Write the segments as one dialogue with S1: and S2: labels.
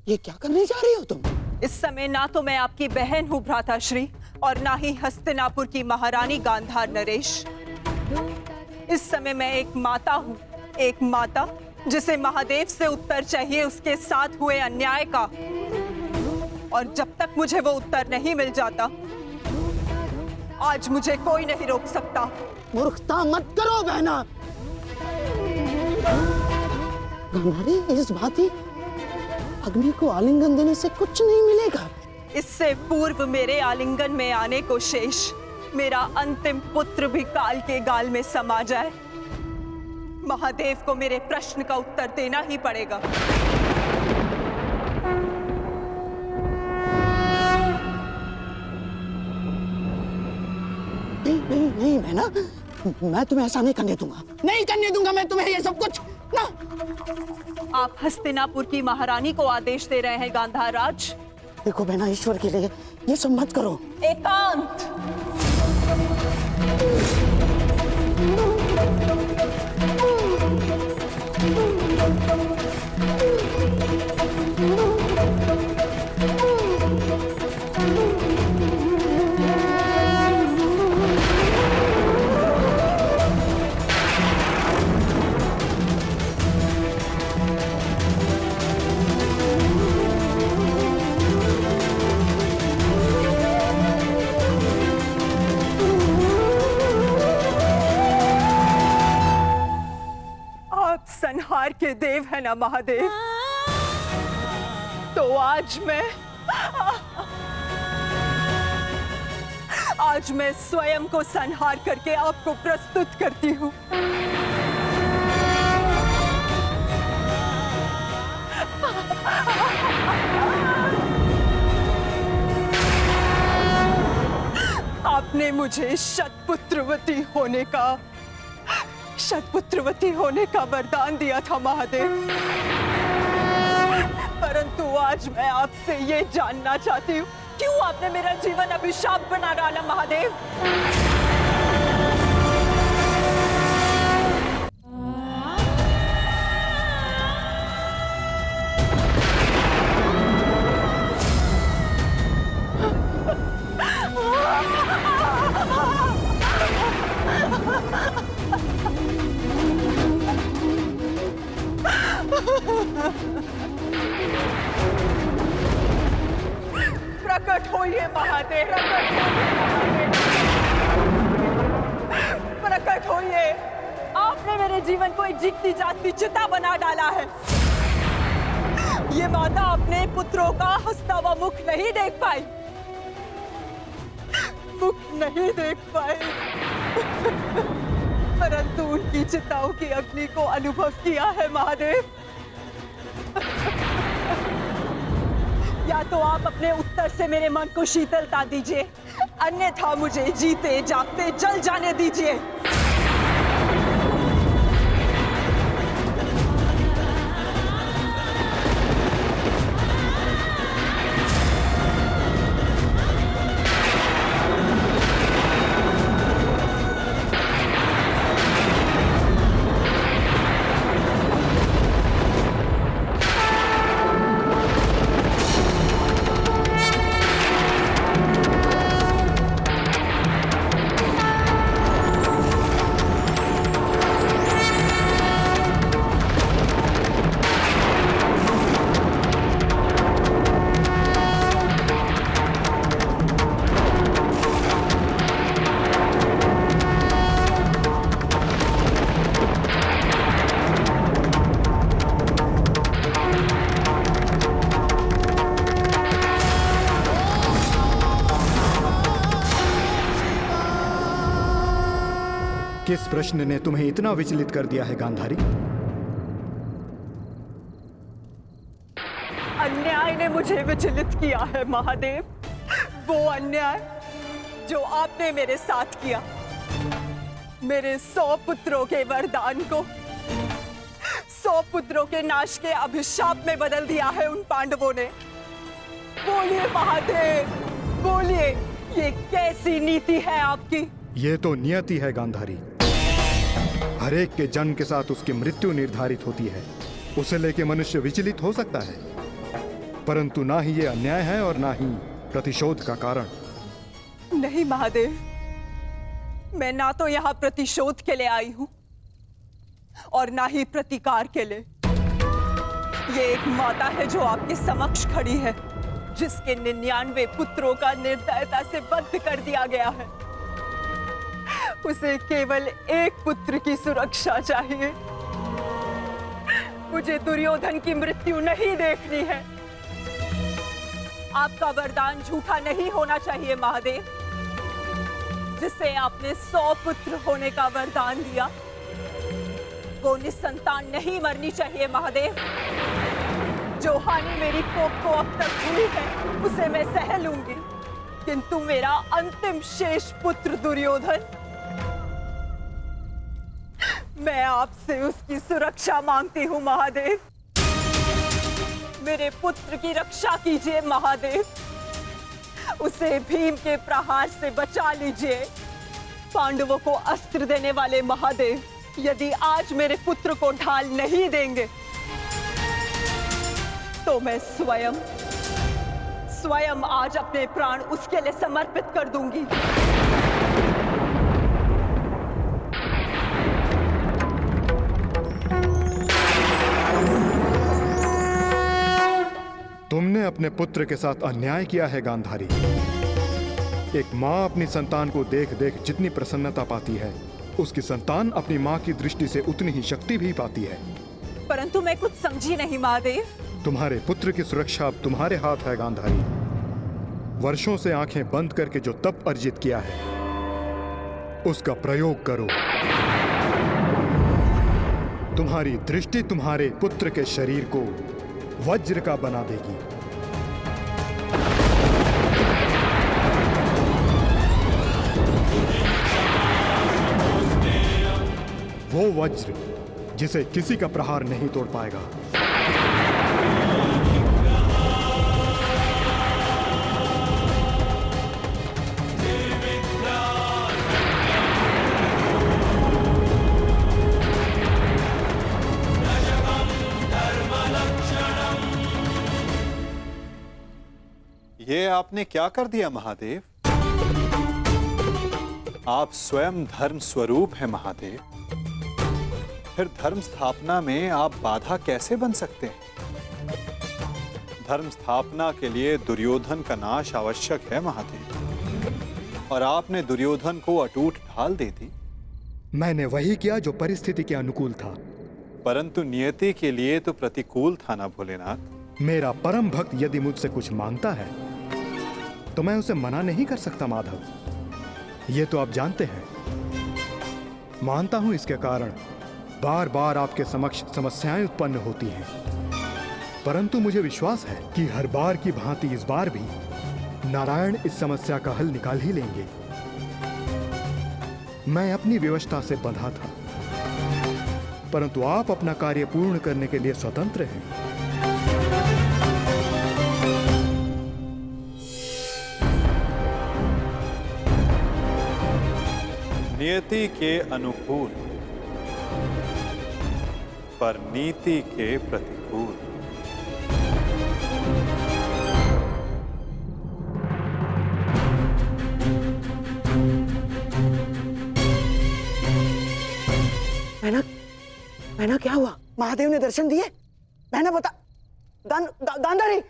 S1: ये क्या करने जा रही हो तुम?
S2: इस समय ना तो मैं आपकी बहन हूँ भ्राताश्री, और ना ही हस्तिनापुर की महारानी गांधार नरेश। इस समय मैं एक माता हूँ, एक माता जिसे महादेव से उत्तर चाहिए उसके साथ हुए अन्याय का। और जब तक मुझे वो उत्तर नहीं मिल जाता, आज मुझे कोई नहीं रोक सकता।
S1: मूर्खता मत करो बहना। गांधारी, इस भांति अग्नि को आलिंगन देने से कुछ नहीं मिलेगा।
S2: इससे पूर्व मेरे आलिंगन में आने को शेष मेरा अंतिम पुत्र भी काल के गाल में समा जाए, महादेव को मेरे प्रश्न का उत्तर देना ही पड़ेगा।
S1: नहीं नहीं नहीं बहना, मैं तुम्हें ऐसा नहीं करने दूंगा, नहीं करने दूंगा मैं तुम्हें ये सब कुछ ना।
S2: आप हस्तिनापुर की महारानी को आदेश दे रहे हैं गांधार राज?
S1: देखो बहना, ईश्वर के लिए ये सब मत करो।
S2: एकांत। संहार के देव है ना महादेव, तो आज मैं स्वयं को संहार करके आपको प्रस्तुत करती हूँ। आपने मुझे शतपुत्रवती होने का वरदान दिया था महादेव, परंतु आज मैं आपसे ये जानना चाहती हूँ, क्यों आपने मेरा जीवन अभिशाप बना डाला महादेव? प्रकट होइए महादेव, प्रकट होइए। आपने मेरे जीवन को एक जीती जागती चिता बना डाला है। ये माता अपने पुत्रों का हंसता हुआ मुख नहीं देख पाई, परंतु उनकी चिताओं की अग्नि को अनुभव किया है महादेव। या तो आप अपने उत्तर से मेरे मन को शीतलता दीजिए, अन्यथा मुझे जीते जागते जल जाने दीजिए।
S3: किस प्रश्न ने तुम्हें इतना विचलित कर दिया है गांधारी?
S2: अन्याय ने मुझे विचलित किया है महादेव, वो अन्याय जो आपने मेरे साथ किया। मेरे 100 पुत्रों के वरदान को 100 पुत्रों के नाश के अभिशाप में बदल दिया है उन पांडवों ने। बोलिए महादेव, बोलिए, ये कैसी नीति है आपकी?
S3: ये तो नियति है गांधारी। हर एक के जन्म के साथ उसकी मृत्यु निर्धारित होती है। उसे लेके मनुष्य विचलित हो सकता है, परंतु ना ही ये अन्याय है और ना ही प्रतिशोध का कारण।
S2: नहीं महादेव, मैं ना तो यहाँ प्रतिशोध के लिए आई हूं और ना ही प्रतिकार के लिए। ये एक माता है जो आपके समक्ष खड़ी है, जिसके 99 पुत्रों का निर्दयता से वध कर दिया गया है। उसे केवल एक पुत्र की सुरक्षा चाहिए। मुझे दुर्योधन की मृत्यु नहीं देखनी है। आपका वरदान झूठा नहीं होना चाहिए महादेव। जिसे आपने 100 पुत्र होने का वरदान दिया, वो निसंतान नहीं मरनी चाहिए महादेव। जो हानि मेरी कोख को अब तक हुई है उसे मैं सह लूंगी, किंतु मेरा अंतिम शेष पुत्र दुर्योधन, मैं आपसे उसकी सुरक्षा मांगती हूँ महादेव। मेरे पुत्र की रक्षा कीजिए महादेव। उसे भीम के प्रहार से बचा लीजिए। पांडवों को अस्त्र देने वाले महादेव, यदि आज मेरे पुत्र को ढाल नहीं देंगे तो मैं स्वयं आज अपने प्राण उसके लिए समर्पित कर दूंगी।
S3: तुमने अपने पुत्र के साथ अन्याय किया है गांधारी। एक माँ अपनी संतान को देख देख जितनी प्रसन्नता पाती है, उसकी संतान अपनी माँ की दृष्टि से उतनी ही शक्ति भी पाती है।
S2: परंतु मैं कुछ समझी नहीं महादेव।
S3: तुम्हारे पुत्र की सुरक्षा अब तुम्हारे हाथ है गांधारी। वर्षों से आंखें बंद करके जो तप अर्जित किया है, उसका प्रयोग करो। तुम्हारी दृष्टि तुम्हारे पुत्र के शरीर को वज्र का बना देगी। वो वज्र जिसे किसी का प्रहार नहीं तोड़ पाएगा।
S4: ये आपने क्या कर दिया महादेव? आप स्वयं धर्म स्वरूप हैं महादेव। फिर धर्म स्थापना में आप बाधा कैसे बन सकते हैं? धर्म स्थापना के लिए दुर्योधन का नाश आवश्यक है महादेव, और आपने दुर्योधन को अटूट ढाल दे दी।
S3: मैंने वही किया जो परिस्थिति के अनुकूल था।
S4: परंतु नियति के लिए तो प्रतिकूल था ना भोलेनाथ।
S3: मेरा परम भक्त यदि मुझसे कुछ मांगता है तो मैं उसे मना नहीं कर सकता माधव। ये तो आप जानते हैं। मानता हूं इसके कारण बार बार आपके समक्ष समस्याएं उत्पन्न होती हैं, परंतु मुझे विश्वास है कि हर बार की भांति इस बार भी नारायण इस समस्या का हल निकाल ही लेंगे। मैं अपनी व्यवस्था से बंधा था, परंतु आप अपना कार्य पूर्ण करने के लिए स्वतंत्र हैं।
S4: नियति के अनुकूल पर नीति के प्रतिकूल।
S1: बहना क्या हुआ? महादेव ने दर्शन दिए? बहना बता। गांधारी,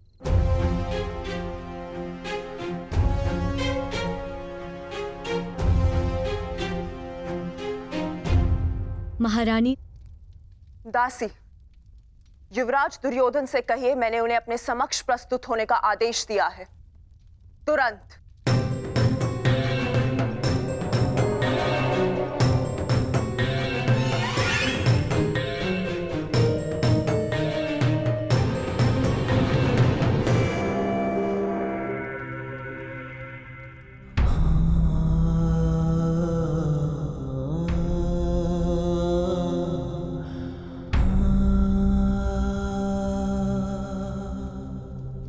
S5: महारानी।
S2: दासी, युवराज दुर्योधन से कहिए मैंने उन्हें अपने समक्ष प्रस्तुत होने का आदेश दिया है, तुरंत।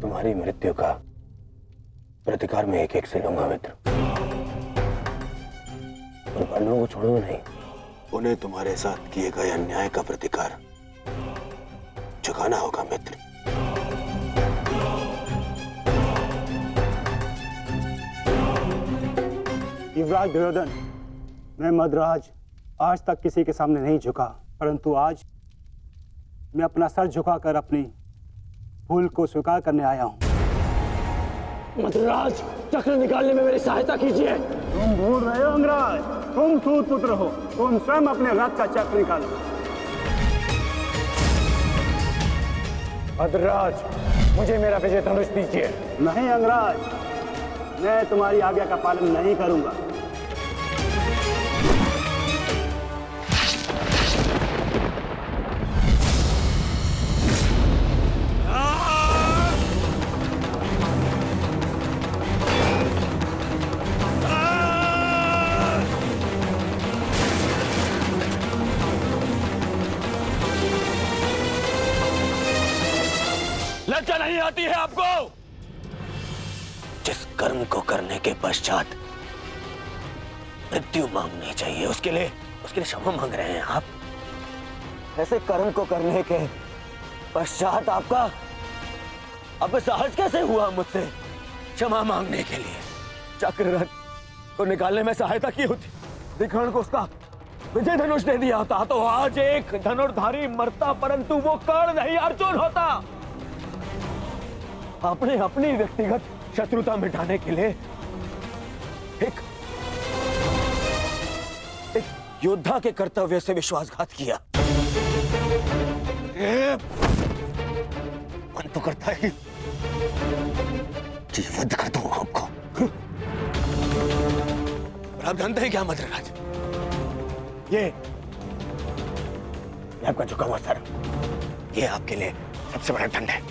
S6: तुम्हारी मृत्यु का प्रतिकार मैं एक एक से लूंगा मित्र, और पांडवों को छोड़ूंगा नहीं। उन्हें तुम्हारे साथ किए गए अन्याय का प्रतिकार चुकाना होगा मित्र।
S7: युवराज दुर्योधन, मैं मद्राज आज तक किसी के सामने नहीं झुका, परंतु आज मैं अपना सर झुकाकर अपनी भूल को स्वीकार करने आया हूँ।
S6: मद्राज, चक्र निकालने में मेरी सहायता कीजिए।
S7: तुम भूल रहे हो अंगराज, तुम सूत पुत्र हो, तुम स्वयं अपने रथ का चक्र निकालो।
S6: मद्राज, मुझे मेरा विजय धनुष दीजिए।
S7: नहीं अंगराज, मैं तुम्हारी आज्ञा का पालन नहीं करूंगा।
S6: लज्जा नहीं आती है आपको? जिस कर्म को करने के पश्चात मृत्यु मांगनी चाहिए, उसके लिए क्षमा मांग रहे हैं आप। ऐसे कर्म को करने के पश्चात आपका अब साहस कैसे हुआ मुझसे क्षमा मांगने के लिए? चक्ररथ को निकालने में सहायता की होती, विकर्ण को उसका विजय धनुष दे दिया होता, तो आज एक धनुर्धारी मरता, परंतु वो कर्ण नहीं अर्जुन होता। आपने अपनी व्यक्तिगत शत्रुता मिटाने के लिए एक योद्धा के कर्तव्य से विश्वासघात किया। मन तो करता है कि वध कर दूं आपको। और आप जानते हैं क्या मद्रराज, ये आपका झुका हुआ सर, ये आपके लिए सबसे बड़ा दंड है।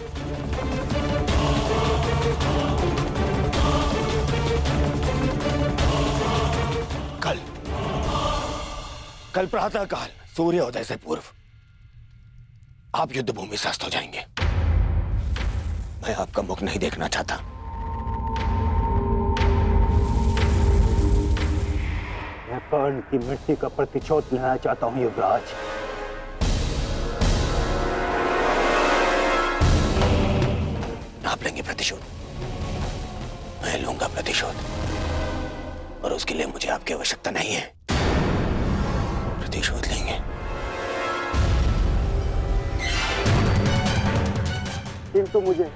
S6: कल प्रातः काल सूर्योदय से पूर्व आप युद्ध भूमि से अस्त हो जाएंगे। मैं आपका मुख नहीं देखना चाहता।
S7: मैं कर्ण की मृत्यु का प्रतिशोध लेना चाहता हूं युवराज।
S6: आप लेंगे प्रतिशोध, मैं लूंगा प्रतिशोध, और उसके लिए मुझे आपकी आवश्यकता नहीं है। प्रतिशोध लेंगे।
S7: किंतु मुझे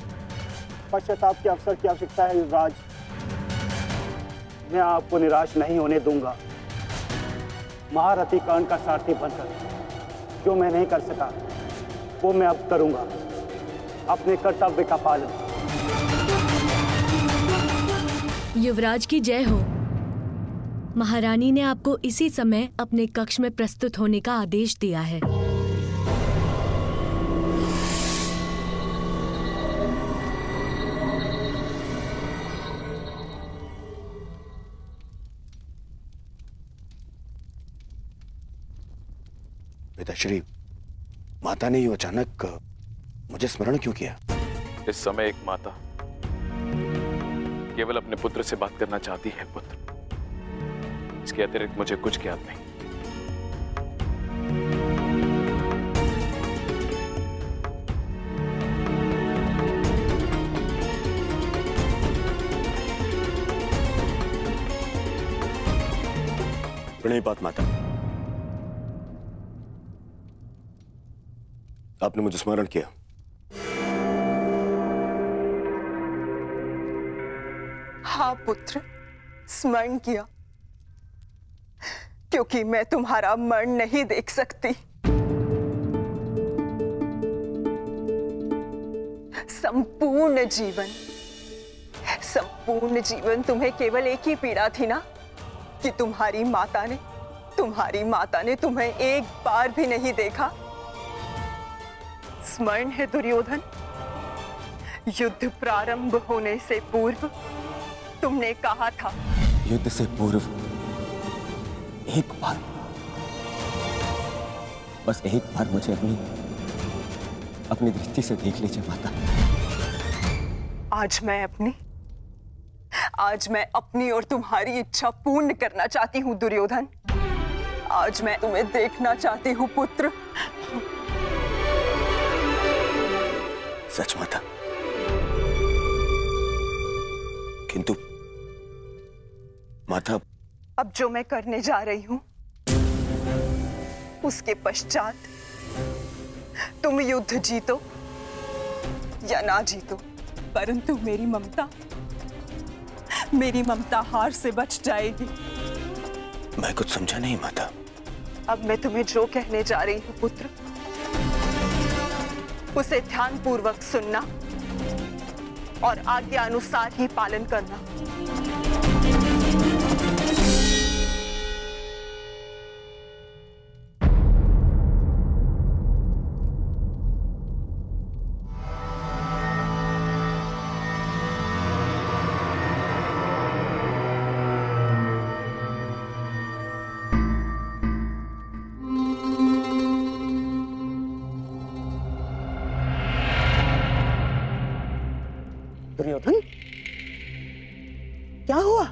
S7: पश्चाताप के अवसर की आवश्यकता है युवराज। मैं आपको निराश नहीं होने दूंगा। महारथी कर्ण का सारथी बनकर जो मैं नहीं कर सका वो मैं अब करूंगा, अपने कर्तव्य का पालन।
S5: युवराज की जय हो। महारानी ने आपको इसी समय अपने कक्ष में प्रस्तुत होने का आदेश दिया है।
S6: पिताश्री, माता ने यूं अचानक मुझे स्मरण क्यों किया?
S8: इस समय एक माता केवल अपने पुत्र से बात करना चाहती है पुत्र, इसके अतिरिक्त मुझे कुछ ज्ञात नहीं।
S6: प्रणिपात माता, आपने मुझे स्मरण किया।
S2: हाँ पुत्र, स्मरण किया, क्योंकि मैं तुम्हारा मरण नहीं देख सकती। संपूर्ण जीवन तुम्हें केवल एक ही पीड़ा थी ना, कि तुम्हारी माता ने तुम्हें एक बार भी नहीं देखा। स्मरण है दुर्योधन, युद्ध प्रारंभ होने से पूर्व तुमने कहा था,
S6: युद्ध से पूर्व एक बार, बस एक बार मुझे अपनी दृष्टि से देख लीजिए माता।
S2: आज मैं अपनी और तुम्हारी इच्छा पूर्ण करना चाहती हूँ दुर्योधन। आज मैं तुम्हें देखना चाहती हूँ पुत्र।
S6: सच माता, किंतु माता
S2: अब जो मैं करने जा रही हूं उसके पश्चात तुम युद्ध जीतो या ना जीतो, परंतु मेरी ममता हार से बच जाएगी।
S6: मैं कुछ समझा नहीं माता।
S2: अब मैं तुम्हें जो कहने जा रही हूं पुत्र, उसे ध्यानपूर्वक सुनना और आज्ञा अनुसार ही पालन करना।
S1: दुर्योधन, क्या हुआ?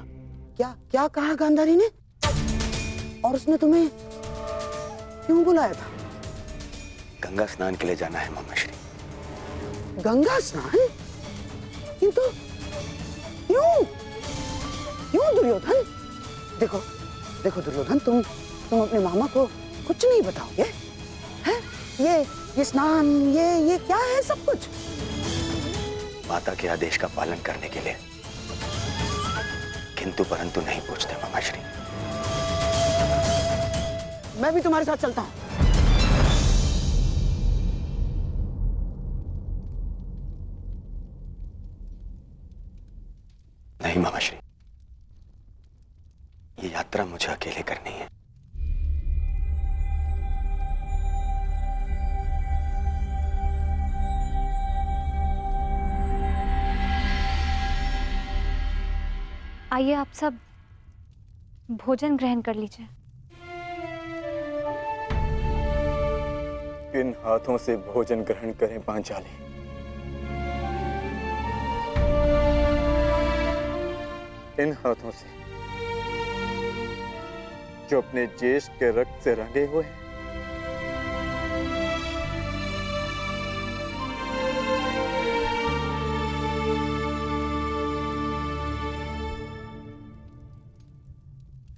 S1: क्या कहा गांधारी ने? और उसने तुम्हें क्यों बुलाया था?
S6: गंगा स्नान के लिए जाना है मामाश्री।
S1: गंगा स्नान? किंतु क्यों दुर्योधन? देखो दुर्योधन, तुम अपने मामा को कुछ नहीं बताओगे? हैं? ये स्नान, ये क्या है सब कुछ?
S6: माता के आदेश का पालन करने के लिए किंतु परंतु नहीं पूछते मामाश्री।
S1: मैं भी तुम्हारे साथ चलता हूं।
S6: नहीं मामाश्री, ये यात्रा मुझे अकेले करनी है।
S9: आइए आप सब भोजन ग्रहण कर लीजिए।
S10: इन हाथों से भोजन ग्रहण करें पांचाली। इन हाथों से जो अपने ज्येष्ठ के रक्त से रंगे हुए हैं।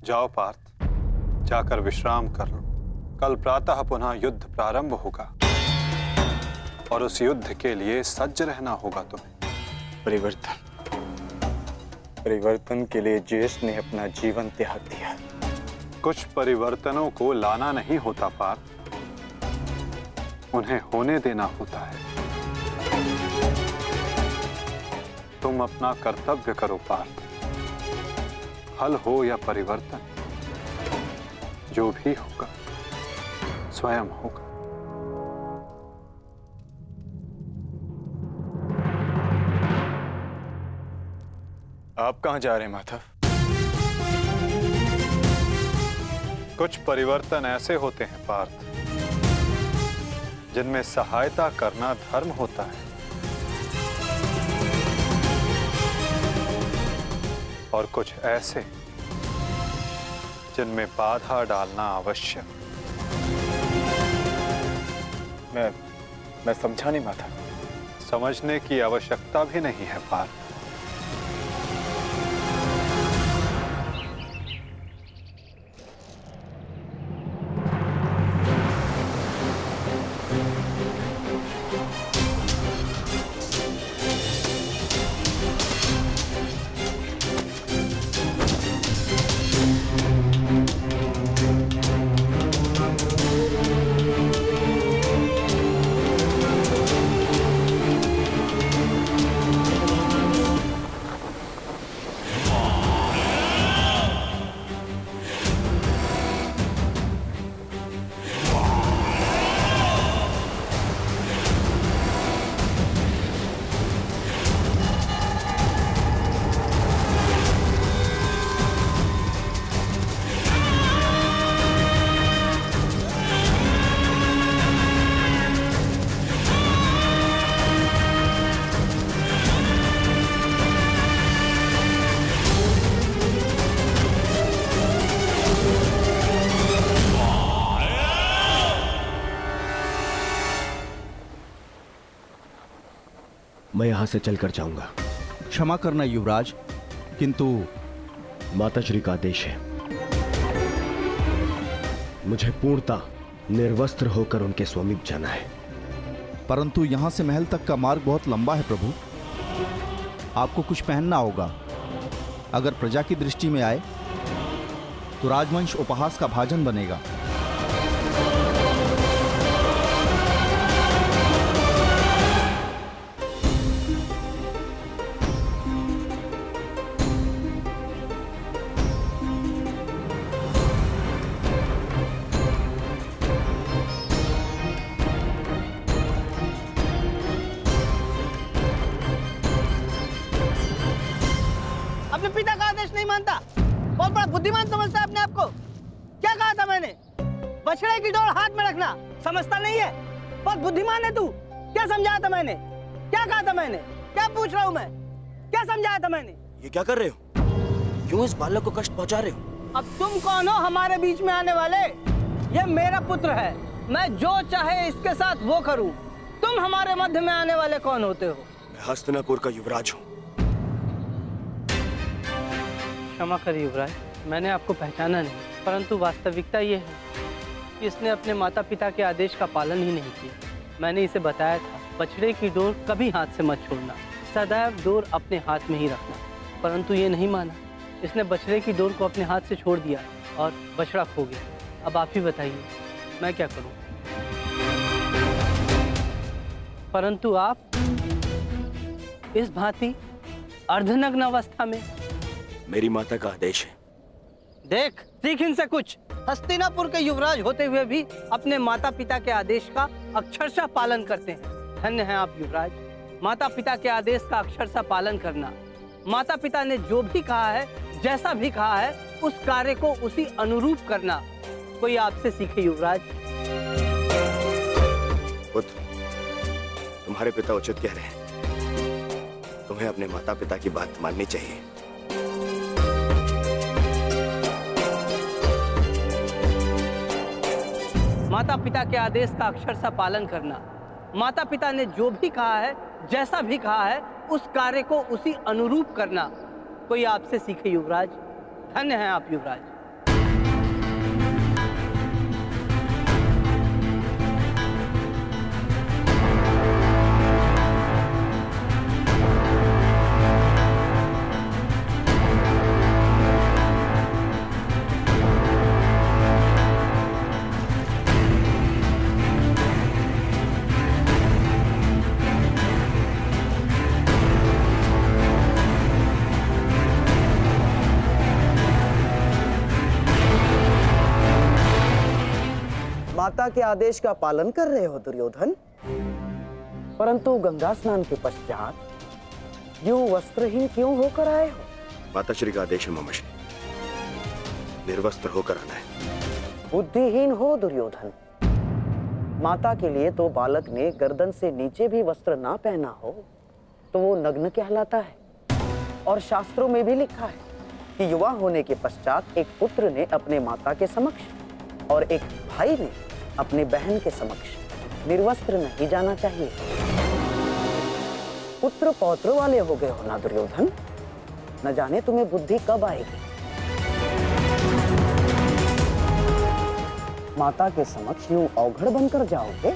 S4: जाओ पार्थ, जाकर विश्राम कर लो। कल प्रातः पुनः युद्ध प्रारंभ होगा और उस युद्ध के लिए सज्ज रहना होगा तुम्हें।
S10: परिवर्तन के लिए ज्येष्ठ ने अपना जीवन त्याग दिया।
S4: कुछ परिवर्तनों को लाना नहीं होता पार्थ, उन्हें होने देना होता है। तुम अपना कर्तव्य करो पार्थ। फल हो या परिवर्तन, जो भी होगा स्वयं होगा।
S10: आप कहां जा रहे हैं माधव?
S4: कुछ परिवर्तन ऐसे होते हैं पार्थ, जिनमें सहायता करना धर्म होता है और कुछ ऐसे जिनमें बाधा डालना आवश्यक।
S10: मैं समझा नहीं माता।
S4: समझने की आवश्यकता भी नहीं है पार्थ।
S11: मैं यहां से चलकर जाऊंगा।
S12: क्षमा करना युवराज, किंतु
S11: माताश्री का आदेश है। मुझे पूर्णतः निर्वस्त्र होकर उनके समीप जाना है।
S12: परंतु यहाँ से महल तक का मार्ग बहुत लंबा है प्रभु। आपको कुछ पहनना होगा। अगर प्रजा की दृष्टि में आए तो राजवंश उपहास का भाजन बनेगा।
S13: अपने पिता का आदेश नहीं मानता, बहुत बड़ा बुद्धिमान समझता है अपने आप को। क्या कहा था मैंने? बछड़े की डोर हाथ में रखना। समझता नहीं है? बहुत बुद्धिमान है तू। क्या समझाया था मैंने? क्या कहा था मैंने? क्या पूछ रहा हूँ मैं? क्या समझाया था मैंने?
S6: ये क्या कर रहे हो? क्यों इस बालक को कष्ट पहुंचा रहे हो?
S13: अब तुम कौन हो हमारे बीच में आने वाले? ये मेरा पुत्र है, मैं जो चाहे इसके साथ वो करूं। तुम हमारे मध्य में आने वाले कौन होते हो?
S6: मैं हस्तिनापुर का युवराज हूँ।
S13: क्षमा करिए युवराज, मैंने आपको पहचाना नहीं, परंतु वास्तविकता ये है कि इसने अपने माता पिता के आदेश का पालन ही नहीं किया। मैंने इसे बताया था, बछड़े की डोर कभी हाथ से मत छोड़ना, सदैव डोर अपने हाथ में ही रखना, परंतु ये नहीं माना। इसने बछड़े की डोर को अपने हाथ से छोड़ दिया और बछड़ा खो गया। अब आप ही बताइए, मैं क्या करूं? परंतु आप इस भांति अर्धनग्न अवस्था में।
S6: मेरी माता का आदेश है।
S13: देख, सीख इनसे कुछ। हस्तिनापुर के युवराज होते हुए भी अपने माता पिता के आदेश का अक्षरशः पालन करते हैं। धन्य हैं आप युवराज। माता पिता के आदेश का अक्षरशः पालन करना, माता पिता ने जो भी कहा है, जैसा भी कहा है, उस कार्य को उसी अनुरूप करना कोई आपसे सीखे युवराज।
S6: पुत्र, तुम्हारे पिता उचित कह रहे हैं। तुम्हें अपने माता पिता की बात माननी चाहिए।
S13: माता पिता के आदेश का अक्षरशः पालन करना, माता पिता ने जो भी कहा है, जैसा भी कहा है, उस कार्य को उसी अनुरूप करना कोई आपसे सीखे युवराज। धन्य हैं आप युवराज।
S1: माता के आदेश का पालन कर रहे हो दुर्योधन, परंतु गंगा स्नान के पश्चात यूं वस्त्रहीन क्यों होकर आए हो?
S6: माता श्री का आदेश है मामाश्री, निर्वस्त्र होकर आना है।
S1: बुद्धिहीन हो दुर्योधन। माता के लिए तो बालक ने गर्दन से नीचे भी वस्त्र ना पहना हो तो वो नग्न कहलाता है। और शास्त्रों में भी लिखा है कि युवा होने के पश्चात एक पुत्र ने अपने माता के समक्ष और एक भाई ने अपनी बहन के समक्ष निर्वस्त्र नहीं जाना चाहिए। पुत्र पौत्र वाले हो गए हो ना दुर्योधन, न जाने तुम्हें बुद्धि कब आएगी। माता के समक्ष यूं अवघड़ बनकर जाओगे?